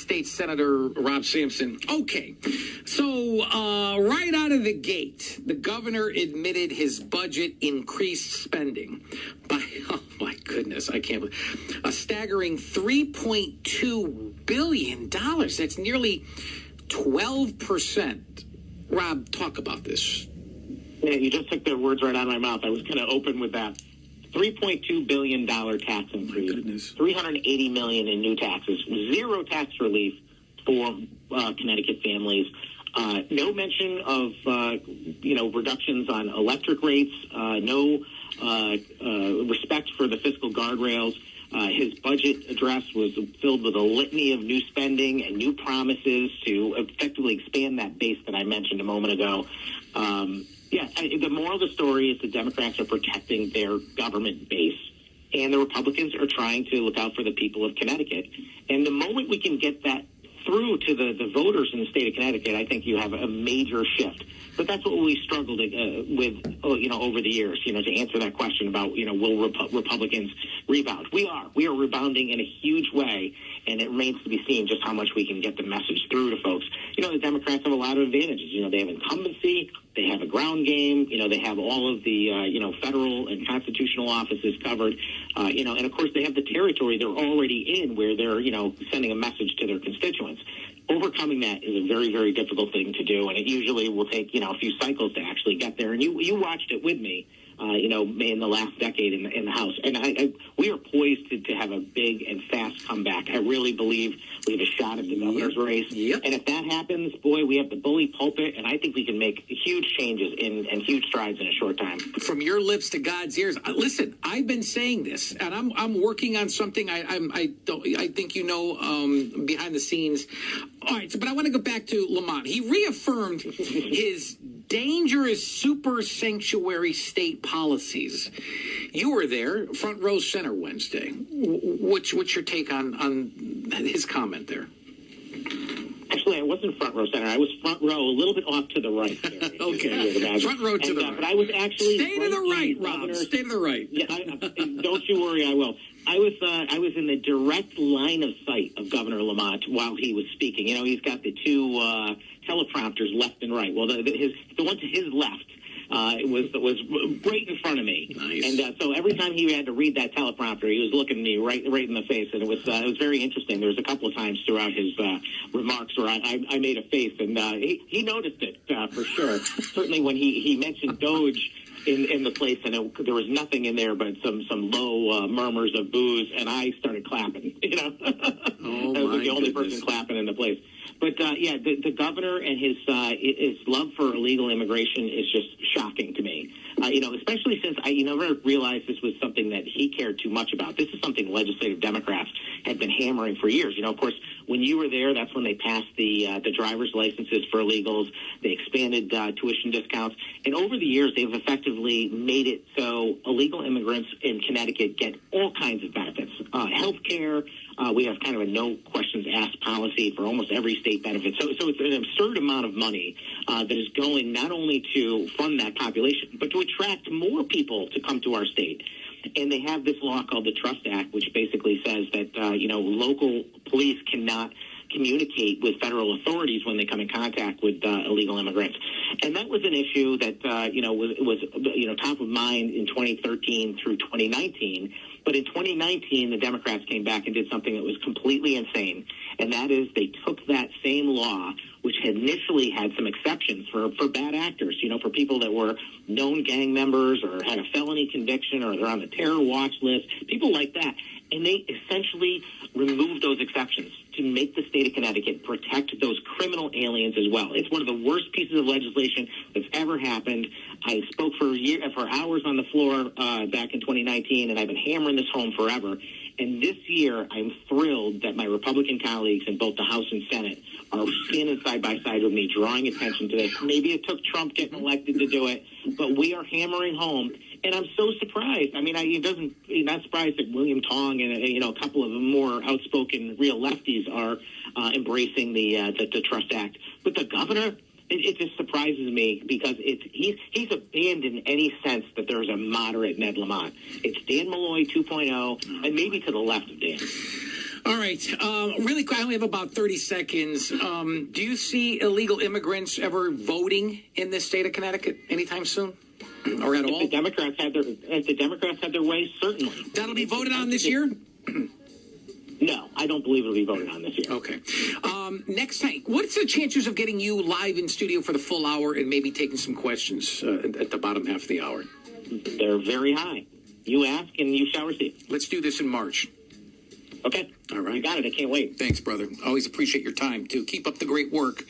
State Senator Rob Sampson. Okay, so right out of the gate, the governor admitted his budget increased spending by, oh my goodness, I can't believe, a staggering $3.2 billion. That's nearly 12%. Rob, talk about this. Yeah, you just took the words right out of my mouth. I was going to open with that. $3.2 billion tax increase, $380 million in new taxes, zero tax relief for Connecticut families. No mention of reductions on electric rates. No respect for the fiscal guardrails. His budget address was filled with a litany of new spending and new promises to effectively expand that base that I mentioned a moment ago. The moral of the story is the Democrats are protecting their government base, and the Republicans are trying to look out for the people of Connecticut. And the moment we can get that through to the voters in the state of Connecticut, I think you have a major shift. But that's what we struggled with, over the years, to answer that question about, will Republicans rebound? We are rebounding in a huge way, and it remains to be seen just how much we can get the message through to folks. The Democrats have a lot of advantages. They have incumbency, they have a ground game, they have all of the, federal and constitutional offices covered, and of course they have the territory they're already in where they're, sending a message to their constituents. Overcoming that is a very, very difficult thing to do, and it usually will take, a few cycles to actually get there. And you watched it with me, in the last decade in the House. And we are poised to have a big and fast comeback. I really believe we have a shot at the governor's race. Yep. And if that happens, boy, we have the bully pulpit, and I think we can make huge changes and huge strides in a short time. From your lips to God's ears. Listen, I've been saying this, and I'm working on something. I think behind the scenes. All right, but I want to go back to Lamont. He reaffirmed his dangerous super sanctuary state policies. You were there, front row center Wednesday. What's your take on his comment there? Actually, I wasn't front row center. I was front row, a little bit off to the right. Okay, front row to the right. But I was actually stay to the right, Rob. Stay to the right. Yeah, don't you worry, I will. I was in the direct line of sight of Governor Lamont while he was speaking. He's got the two teleprompters left and right. Well, the one to his left was right in front of me. Nice. And so every time he had to read that teleprompter, he was looking me right in the face, and it was very interesting. There was a couple of times throughout his remarks where I made a face, and he noticed it for sure. Certainly when he mentioned Doge in the place, and there was nothing in there but some low murmurs of boos, and I started clapping. Oh, I was the only goodness. person clapping in the place. But the governor and his love for illegal immigration is just shocking to me. Especially since I never realized this was something that he cared too much about. This is something legislative Democrats had been hammering for years. Of course, when you were there, that's when they passed the driver's licenses for illegals. They expanded tuition discounts. And over the years, they've effectively made it so illegal immigrants in Connecticut get all kinds of benefits. Health care. We have kind of a no questions asked policy for almost every state benefit. So it's an absurd amount of money that is going not only to fund that population, but to attract more people to come to our state. And they have this law called the Trust Act, which basically says that, local police cannot communicate with federal authorities when they come in contact with illegal immigrants. And that was an issue that, was top of mind in 2013 through 2019. But in 2019, the Democrats came back and did something that was completely insane. And that is they took that same law, which had initially had some exceptions for bad actors, for people that were known gang members or had a felony conviction or they're on the terror watch list, people like that. And they essentially removed those exceptions to make the state of Connecticut protect those criminal aliens as well. It's one of the worst pieces of legislation that's ever happened. I spoke for hours on the floor back in 2019, and I've been hammering this home forever. And this year, I'm thrilled that my Republican colleagues in both the House and Senate are standing side by side with me, drawing attention to this. Maybe it took Trump getting elected to do it, but we are hammering home. And I'm so surprised. I mean, you're not surprised that William Tong and a couple of the more outspoken real lefties are embracing the Trust Act. But the governor, it just surprises me because he's abandoned any sense that there's a moderate Ned Lamont. It's Dan Malloy 2.0, and maybe to the left of Dan. All right. Really quick, I only have about 30 seconds. Do you see illegal immigrants ever voting in this state of Connecticut anytime soon? Or at all? If the Democrats have their way, certainly. That'll be voted on this year? No, I don't believe it'll be voted on this year. Okay. Next time, what's the chances of getting you live in studio for the full hour and maybe taking some questions at the bottom half of the hour? They're very high. You ask and you shall receive. Let's do this in March. Okay. All right. You got it. I can't wait. Thanks, brother. Always appreciate your time, too. Keep up the great work.